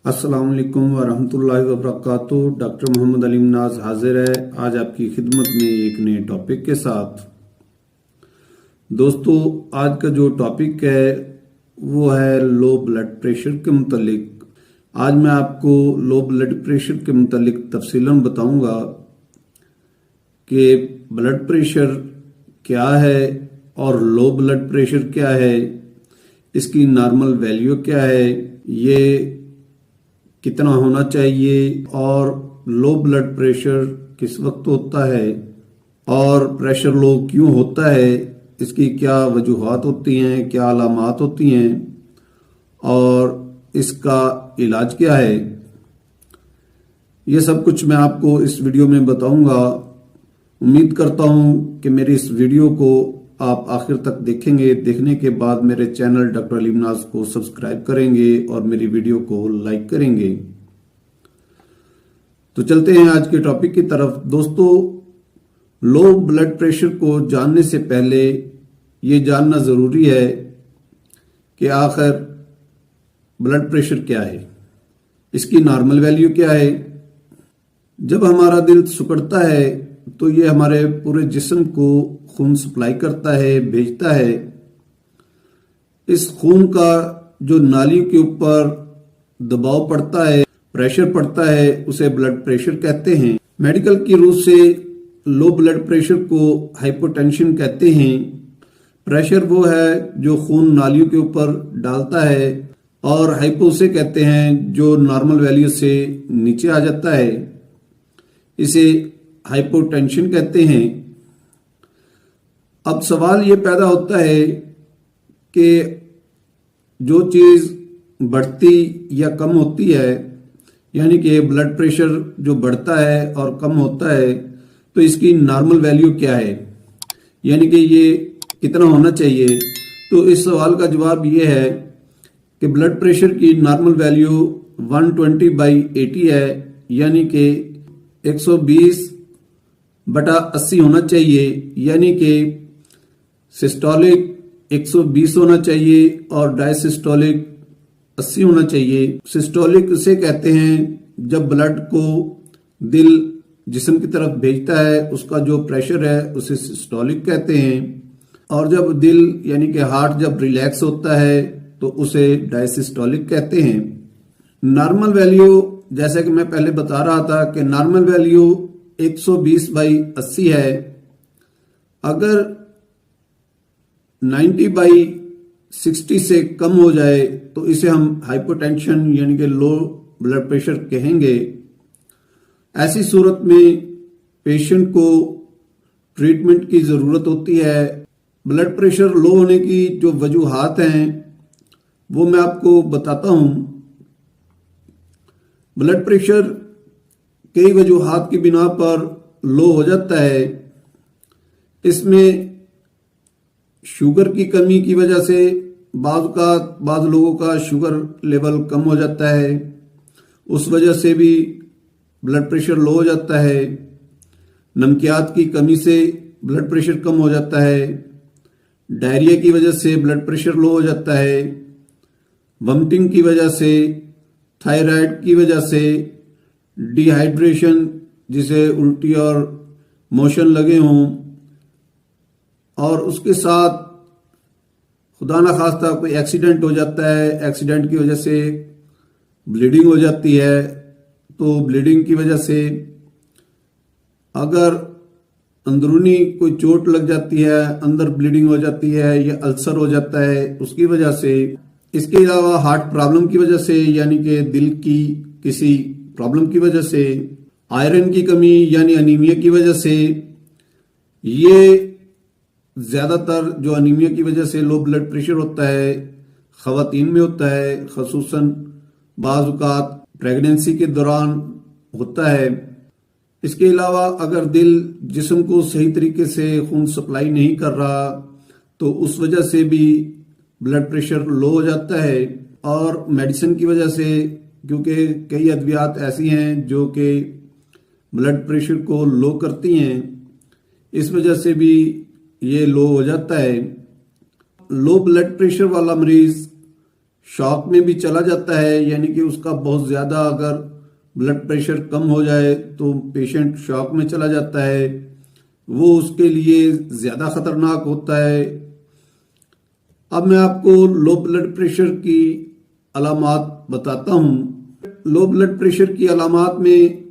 अस्सलाम वालेकुम वरहमतुल्लाहि वबरकातुहू। डॉक्टर मोहम्मद अलीम नाज हाजिर है आज आपकी खिदमत में एक नए टॉपिक के साथ। दोस्तों, आज का जो टॉपिक है वो है लो ब्लड प्रेशर के मुतल्लिक। आज मैं आपको लो ब्लड प्रेशर के मुतल्लिक तफसीलन बताऊंगा कि ब्लड प्रेशर क्या है और लो ब्लड प्रेशर क्या है, इसकी नॉर्मल वैल्यू क्या है, ये कितना होना चाहिए और लो ब्लड प्रेशर किस वक्त होता है और प्रेशर लो क्यों होता है, इसकी क्या वजूहात होती हैं, क्या अलामात होती हैं और इसका इलाज क्या है, ये सब कुछ मैं आपको इस वीडियो में बताऊंगा। उम्मीद करता हूं कि मेरी इस वीडियो को आप आखिर तक देखेंगे। देखने के बाद मेरे चैनल डॉक्टर अलीम नाज को सब्सक्राइब करेंगे और मेरी वीडियो को लाइक करेंगे। तो चलते हैं आज के टॉपिक की तरफ। दोस्तों, लो ब्लड प्रेशर को जानने से पहले ये जानना जरूरी है कि आखिर ब्लड प्रेशर क्या है, इसकी नॉर्मल वैल्यू क्या है। जब हमारा दिल सिकुड़ता है तो ये हमारे पूरे जिस्म को खून सप्लाई करता है, भेजता है। इस खून का जो नालियों के ऊपर दबाव पड़ता है, प्रेशर पड़ता है, उसे ब्लड प्रेशर कहते हैं। मेडिकल की रूप से लो ब्लड प्रेशर को हाइपोटेंशन कहते हैं। प्रेशर वो है जो खून नालियों के ऊपर डालता है और हाइपो से कहते हैं जो नॉर्मल वैल्यू से नीचे आ जाता है, इसे हाइपोटेंशन कहते हैं। अब सवाल ये पैदा होता है कि जो चीज बढ़ती या कम होती है, यानी कि ब्लड प्रेशर जो बढ़ता है और कम होता है, तो इसकी नॉर्मल वैल्यू क्या है, यानी कि ये कितना होना चाहिए। तो इस सवाल का जवाब ये है कि ब्लड प्रेशर की नॉर्मल वैल्यू 120/80 है, यानी कि 120/80 होना चाहिए, यानी कि सिस्टोलिक 120 होना चाहिए और डायसिस्टोलिक 80 होना चाहिए। सिस्टोलिक उसे कहते हैं जब ब्लड को दिल जिस्म की तरफ भेजता है, उसका जो प्रेशर है उसे सिस्टोलिक कहते हैं, और जब दिल यानी कि हार्ट जब रिलैक्स होता है तो उसे डायसिस्टोलिक कहते हैं। नॉर्मल वैल्यू, जैसा कि मैं पहले बता रहा था कि नॉर्मल वैल्यू 120/80 है। अगर 90/60 से कम हो जाए तो इसे हम हाइपोटेंशन यानी कि लो ब्लड प्रेशर कहेंगे। ऐसी सूरत में पेशेंट को ट्रीटमेंट की जरूरत होती है। ब्लड प्रेशर लो होने की जो वजूहात हैं वो मैं आपको बताता हूं। ब्लड प्रेशर कई वजूहात की बिना पर लो हो जाता है। इसमें शुगर की कमी की वजह से बाज़ लोगों का शुगर लेवल कम हो जाता है, उस वजह से भी ब्लड प्रेशर लो हो जाता है। नमकियात की कमी से ब्लड प्रेशर कम हो जाता है। डायरिया की वजह से ब्लड प्रेशर लो हो जाता है। वमिटिंग की वजह से, थायराइड की वजह से, डिहाइड्रेशन जिसे उल्टी और मोशन लगे हों, और उसके साथ खुदा ना खास्ता कोई एक्सीडेंट हो जाता है, एक्सीडेंट की वजह से ब्लीडिंग हो जाती है। तो ब्लीडिंग की वजह से अगर अंदरूनी कोई चोट लग जाती है, अंदर ब्लीडिंग हो जाती है या अल्सर हो जाता है उसकी वजह से। इसके अलावा हार्ट प्रॉब्लम की वजह से, यानी कि दिल की किसी प्रॉब्लम की वजह से, आयरन की कमी यानी अनीमिया की वजह से, ये ज्यादातर जो अनीमिया की वजह से लो ब्लड प्रेशर होता है खवातीन में होता है, खसूसन बाज़ औक़ात प्रेगनेंसी के दौरान होता है। इसके अलावा अगर दिल जिस्म को सही तरीके से खून सप्लाई नहीं कर रहा तो उस वजह से भी ब्लड प्रेशर लो हो जाता है। और मेडिसिन की वजह से, क्योंकि कई अद्वियात ऐसी हैं जो कि ब्लड प्रेशर को लो करती हैं, इस वजह से भी ये लो हो जाता है। लो ब्लड प्रेशर वाला मरीज शॉक में भी चला जाता है, यानी कि उसका बहुत ज़्यादा अगर ब्लड प्रेशर कम हो जाए तो पेशेंट शॉक में चला जाता है, वो उसके लिए ज़्यादा खतरनाक होता है। अब मैं आपको लो ब्लड प्रेशर की अलामात बताता हूँ। लो ब्लड प्रेशर की अलामात में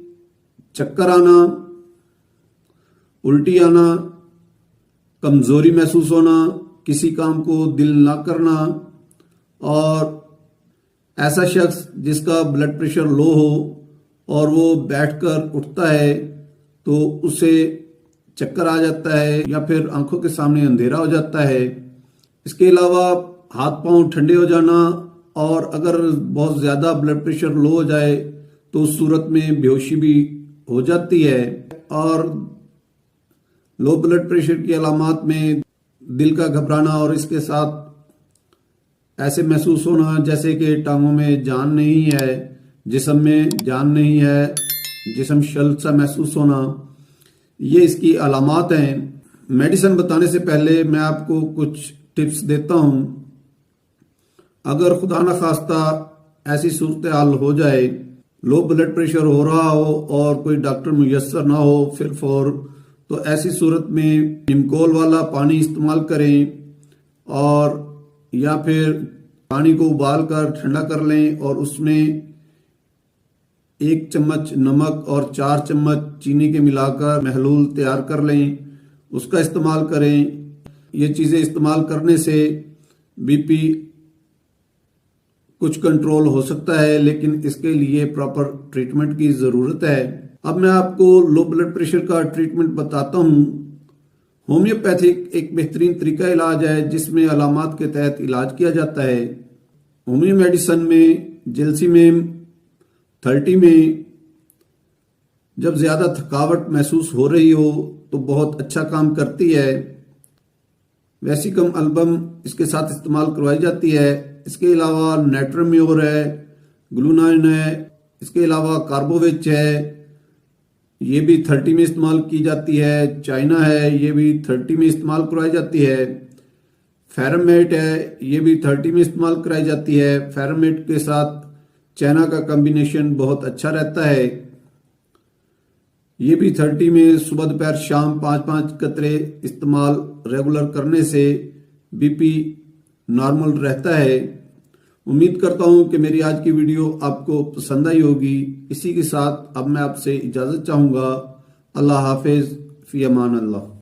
चक्कर आना, उल्टी आना, कमज़ोरी महसूस होना, किसी काम को दिल ना करना, और ऐसा शख्स जिसका ब्लड प्रेशर लो हो और वो बैठकर उठता है तो उसे चक्कर आ जाता है या फिर आंखों के सामने अंधेरा हो जाता है। इसके अलावा हाथ पांव ठंडे हो जाना, और अगर बहुत ज़्यादा ब्लड प्रेशर लो हो जाए तो उस सूरत में बेहोशी भी हो जाती है। और लो ब्लड प्रेशर की अलामात में दिल का घबराना और इसके साथ ऐसे महसूस होना जैसे कि टांगों में जान नहीं है, जिस्म में जान नहीं है, जिस्म शल सा महसूस होना, ये इसकी अलामात हैं। मेडिसिन बताने से पहले मैं आपको कुछ टिप्स देता हूं। अगर खुदा न खास्ता ऐसी सूरत हाल हो जाए, लो ब्लड प्रेशर हो रहा हो और कोई डॉक्टर मुयस्सर ना हो फिर फौर, तो ऐसी सूरत में निमकोल वाला पानी इस्तेमाल करें, और या फिर पानी को उबाल कर ठंडा कर लें और उसमें 1 चम्मच नमक और 4 चम्मच चीनी के मिलाकर महलूल तैयार कर लें, उसका इस्तेमाल करें। ये चीज़ें इस्तेमाल करने से बीपी कुछ कंट्रोल हो सकता है, लेकिन इसके लिए प्रॉपर ट्रीटमेंट की ज़रूरत है। अब मैं आपको लो ब्लड प्रेशर का ट्रीटमेंट बताता हूँ। होम्योपैथिक एक बेहतरीन तरीका इलाज है जिसमें अलामात के तहत इलाज किया जाता है। होम्यो मेडिसिन में जेल्सीमेम 30 में जब ज़्यादा थकावट महसूस हो रही हो तो बहुत अच्छा काम करती है। वेसिकम अल्बम इसके साथ इस्तेमाल करवाई जाती है। इसके अलावा नेट्रम्योर है, ग्लूनाइन है, इसके अलावा कार्बोविच है, ये भी 30 में इस्तेमाल की जाती है। चाइना है, ये भी 30 में इस्तेमाल करवाई जाती है। फेरमेट है, ये भी 30 में इस्तेमाल कराई जाती है। फेरमेट के साथ चाइना का कॉम्बिनेशन बहुत अच्छा रहता है। ये भी 30 में सुबह दोपहर शाम 5-5 कतरे इस्तेमाल रेगुलर करने से बीपी नॉर्मल रहता है। उम्मीद करता हूं कि मेरी आज की वीडियो आपको पसंद आई होगी। इसी के साथ अब मैं आपसे इजाज़त चाहूँगा। अल्लाह हाफिज़, फ़ी अमान अल्लाह।